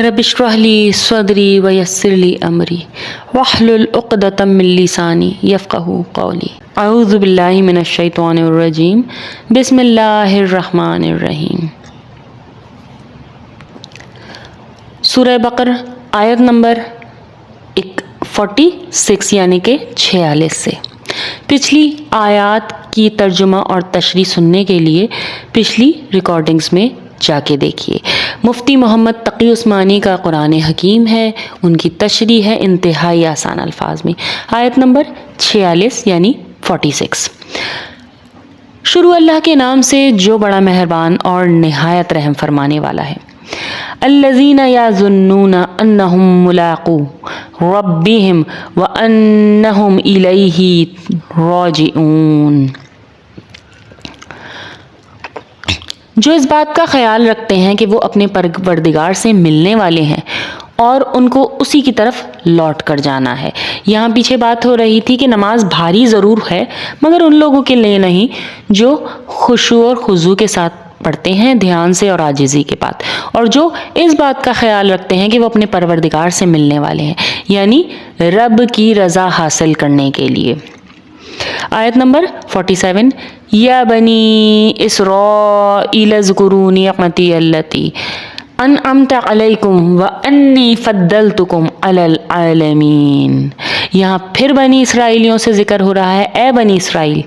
रब इश्रह ली सदरी व यस्सिर ली अमरी वहलुल उक़दतम मिन लिसानी यफ़क़हू क़ौली। अऊज़ु बिल्लाहि मिनश शैतानिर रजीम। बिस्मिल्लाहिर रहमानिर रहीम। सूरह बकर आयत नंबर 46 यानी कि 46 से। पिछली आयत की तर्जुमा और तशरीह सुनने के लिए पिछली रिकॉर्डिंग्स में जाके देखिए। मुफ्ती मोहम्मद तकी उस्मानी का कुरान हकीम है, उनकी तशरीह है इंतहाई आसान अल्फाज में। आयत नंबर 46 यानी 46। शुरू अल्लाह के नाम से जो बड़ा मेहरबान और निहायत रहम फरमाने वाला है। अल्लज़ीना यज़ुन्नूना अन्नहुम मुलाक़ू रब्बिहिम व अन्नहुम इलैहि राजिऊन। जो इस बात का ख्याल रखते हैं कि वो अपने परवरदिगार से मिलने वाले हैं और उनको उसी की तरफ लौट कर जाना है। यहाँ पीछे बात हो रही थी कि नमाज भारी ज़रूर है मगर उन लोगों के लिए नहीं जो खुशू और खुजू के साथ पढ़ते हैं, ध्यान से और आजिज़ी के बाद, और जो इस बात का ख्याल रखते हैं कि वो अपने परवरदिगार से मिलने वाले हैं, यानी रब की रज़ा हासिल करने के लिए। आयत नंबर 47। या बनी इसराईल ज़कुरू निअमती अल्लती अनअमत अलैकुम व अन्नी फद्दलतुकुम अलल आलमीन। यहाँ फिर बनी इसराइलियों से जिक्र हो रहा है। ए बनी इसराइल,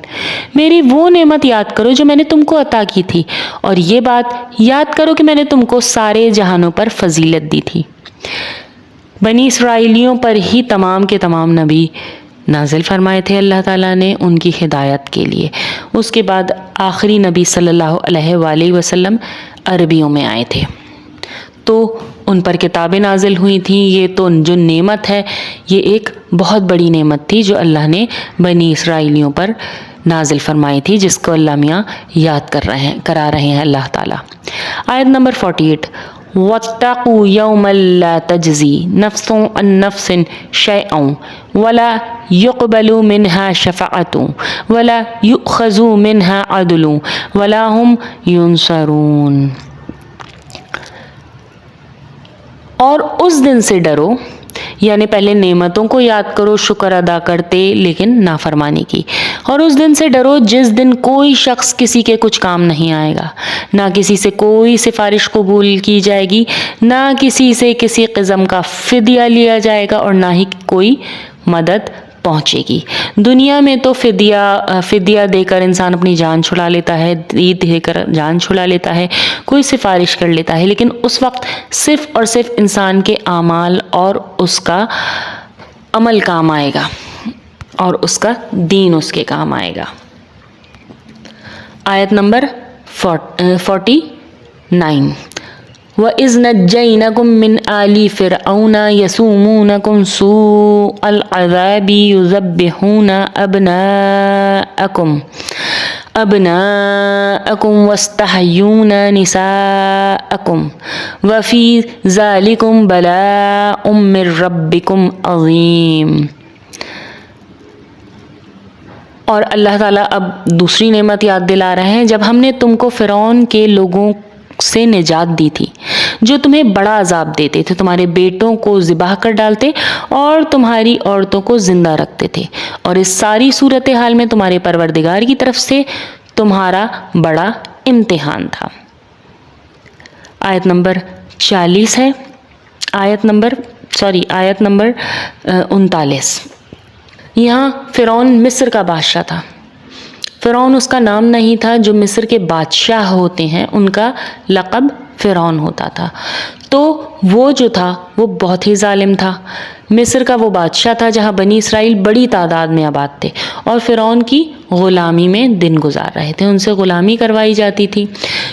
मेरी वो नेमत याद करो जो मैंने तुमको अता की थी, और ये बात याद करो कि मैंने तुमको सारे जहानों पर फजीलत दी थी। बनी इसराइलियों पर ही तमाम के तमाम नबी नाजिल फरमाए थे अल्लाह ताला ने उनकी हिदायत के लिए। उसके बाद आखिरी नबी सल्लल्लाहु अलैहि वसल्लम अरबियों में आए थे तो उन पर किताबें नाजिल हुई थी। ये तो जो नेमत है ये एक बहुत बड़ी नेमत थी जो अल्लाह ने बनी इसराइलियों पर नाजिल फरमाई थी, जिसको अल्लाह मियाँ याद करा रहे हैं अल्लाह ताला। आयत नंबर 48। वत्तक़ू यौमल ला तज्ज़ी नफ्सुन अन नफ्सिन शैअन वला युक़बलु मिन्हा शफ़अतुन वला युख़ज़ु मिन्हा अदलुन वला हुम युनसरून। और उस दिन से डरो, यानी पहले नेमतों को याद करो शुक्र अदा करते लेकिन नाफरमानी की, और उस दिन से डरो जिस दिन कोई शख्स किसी के कुछ काम नहीं आएगा, ना किसी से कोई सिफारिश कबूल की जाएगी, ना किसी से किसी किस्म का फिदिया लिया जाएगा, और ना ही कोई मदद पहुँचेगी। दुनिया में तो फिदिया देकर इंसान अपनी जान छुड़ा लेता है, ईद देकर जान छुड़ा लेता है, कोई सिफारिश कर लेता है, लेकिन उस वक्त सिर्फ़ और सिर्फ इंसान के आमाल और उसका अमल काम आएगा और उसका दीन उसके काम आएगा। आयत नंबर 49। व इज़ नज्जैनाकुम मिन आली फ़िरऔना यसूमूनकुम सूअल अज़ाबि युज़ब्बिहूना अबनाअकुम वस्तहय्यूना निसाअकुम व फ़ी ज़ालिकुम बलाउम मिर रब्बिकुम अज़ीम। और अल्लाह ताला अब दूसरी नेमत याद दिला रहे हैं। जब हमने तुमको फ़िरौन के लोगों से निजात दी थी जो तुम्हें बड़ा अजाब देते थे, तुम्हारे बेटों को ज़िबाह कर डालते और तुम्हारी औरतों को ज़िंदा रखते थे, और इस सारी सूरत हाल में तुम्हारे परवरदिगार की तरफ से तुम्हारा बड़ा इम्तिहान था। आयत नंबर 40 है। आयत नंबर 39। यहाँ फ़िरौन मिस्र का बादशाह था। फ़िरौन उसका नाम नहीं था, जो मिस्र के बादशाह होते हैं उनका लक़ब फ़िरौन होता था। तो वो जो था वो बहुत ही जालिम था। मिस्र का वो बादशाह था जहाँ बनी इसराइल बड़ी तादाद में आबाद थे और फ़िरौन की ग़ुलामी में दिन गुजार रहे थे, उनसे ग़ुलामी करवाई जाती थी।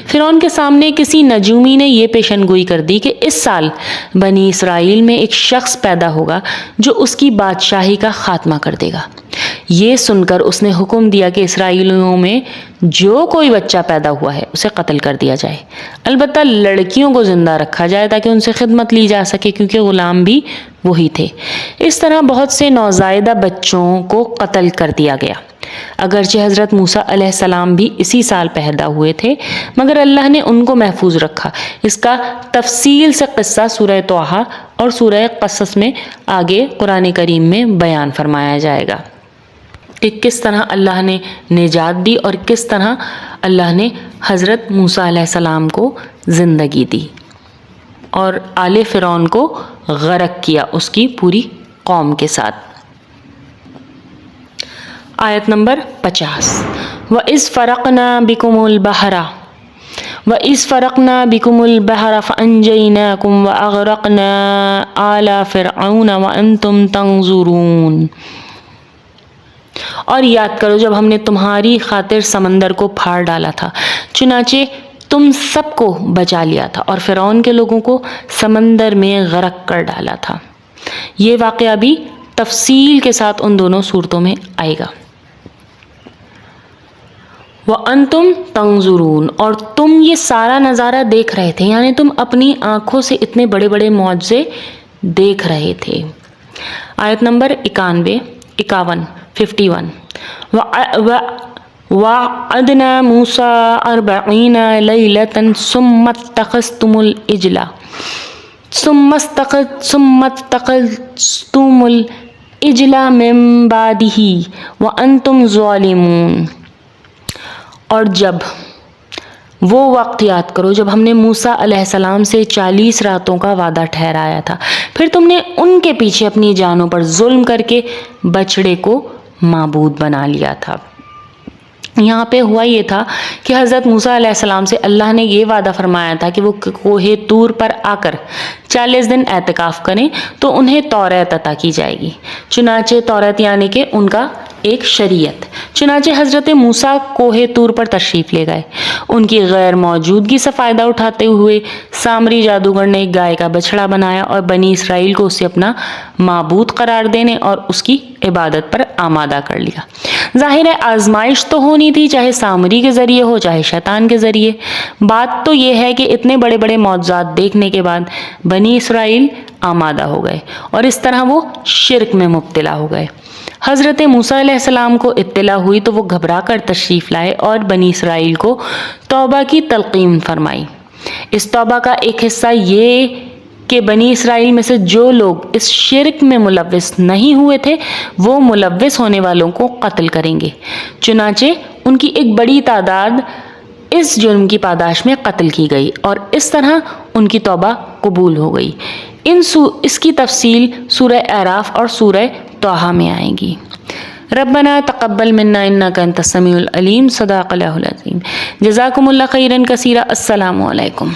फ़िरौन के सामने किसी नजूमी ने ये पेशनगोई कर दी कि इस साल बनी इसराइल में एक शख्स पैदा होगा जो उसकी बादशाही का ख़ात्मा कर देगा। ये सुनकर उसने हुक्म दिया कि इसराइलियों में जो कोई बच्चा पैदा हुआ है उसे कत्ल कर दिया जाए, अलबत्ता लड़कियों को ज़िंदा रखा जाए ताकि उनसे खिदमत ली जा सके, क्योंकि ग़ुलाम भी वही थे। इस तरह बहुत से नौज़ायदा बच्चों को कत्ल कर दिया गया। اگرچہ حضرت موسیٰ علیہ السلام بھی اسی سال پیدا ہوئے تھے مگر اللہ نے ان کو محفوظ رکھا۔ اس کا تفصیل سے قصہ سورہ طٰہٰ اور سورہ قصص میں آگے قرآن کریم میں بیان فرمایا جائے گا کہ کس طرح اللہ نے نجات دی اور کس طرح اللہ نے حضرت موسیٰ علیہ السلام کو زندگی دی اور آل فرعون کو غرق کیا اس کی پوری قوم کے ساتھ۔ آیت نمبر 50 وَإِذْ فَرَقْنَا بِكُمُ الْبَحْرَ فَأَنْجَيْنَاكُمْ وَأَغْرَقْنَا آلَ فِرْعَوْنَ وَأَنْتُمْ تَنْظُرُونَ۔ اور یاد کرو جب ہم نے تمہاری خاطر سمندر کو پھاڑ ڈالا تھا، چنانچہ تم سب کو بچا لیا تھا اور فرعون کے لوگوں کو سمندر میں غرق کر ڈالا تھا۔ یہ واقعہ بھی تفصیل کے ساتھ ان دونوں صورتوں میں آئے گا۔ وَأَنْتُمْ تَنْظُرُونَ، اور تم یہ سارا نظارہ دیکھ رہے تھے، یعنی تم اپنی آنکھوں سے اتنے بڑے بڑے معجزے دیکھ رہے تھے۔ آیت نمبر 51 وَوَعَدْنَا مُوسَىٰ 40 لَيْلَةً ثُمَّ اتَّخَذْتُمُ الْعِجْلَ مِن بَعْدِهِ وَأَنْتُمْ ظَالِمُونَ۔ اور جب وہ وقت یاد کرو جب ہم نے موسیٰ علیہ السلام سے 40 راتوں کا وعدہ ٹھہرایا تھا، پھر تم نے ان کے پیچھے اپنی جانوں پر ظلم کر کے بچڑے کو معبود بنا لیا تھا۔ یہاں پہ ہوا یہ تھا کہ حضرت موسیٰ علیہ السلام سے اللہ نے یہ وعدہ فرمایا تھا کہ وہ کوہ طور پر آ کر 40 دن اعتکاف کریں تو انہیں توریت عطا کی جائے گی۔ چنانچہ توریت یعنی کہ ان کا ایک شریعت۔ چنانچہ حضرت موسیٰ کوہ طور پر تشریف لے گئے۔ ان کی غیر موجودگی سے فائدہ اٹھاتے ہوئے سامری جادوگر نے ایک گائے کا بچڑا بنایا اور بنی اسرائیل کو اسے اپنا معبود قرار دینے اور اس کی عبادت پر آمادہ کر لیا۔ ظاہر ہے آزمائش تو ہونی تھی، چاہے سامری کے ذریعے ہو چاہے شیطان کے ذریعے۔ بات تو یہ ہے کہ اتنے بڑے بڑے معجزات دیکھنے کے بعد بنی اسرائیل آمادہ ہو گئے اور اس طرح وہ شرک میں مبتلا ہو گئے۔ حضرت موسیٰ علیہ السلام کو اطلاع ہوئی تو وہ گھبرا کر تشریف لائے اور بنی اسرائیل کو توبہ کی تلقین فرمائی۔ اس توبہ کا ایک حصہ یہ کہ بنی اسرائیل میں سے جو لوگ اس شرک میں ملوث نہیں ہوئے تھے وہ ملوث ہونے والوں کو قتل کریں گے۔ چنانچہ ان کی ایک بڑی تعداد اس جرم کی پاداش میں قتل کی گئی اور اس طرح ان کی توبہ قبول ہو گئی۔ اس کی تفصیل سورہ اعراف اور سورہ طٰہٰ میں آئے گی۔ ربنا تقبل منا انک انت السمیع العلیم۔ صدق اللہ العظیم۔ جزاکم اللہ خیرا کثیرا۔ السلام علیکم۔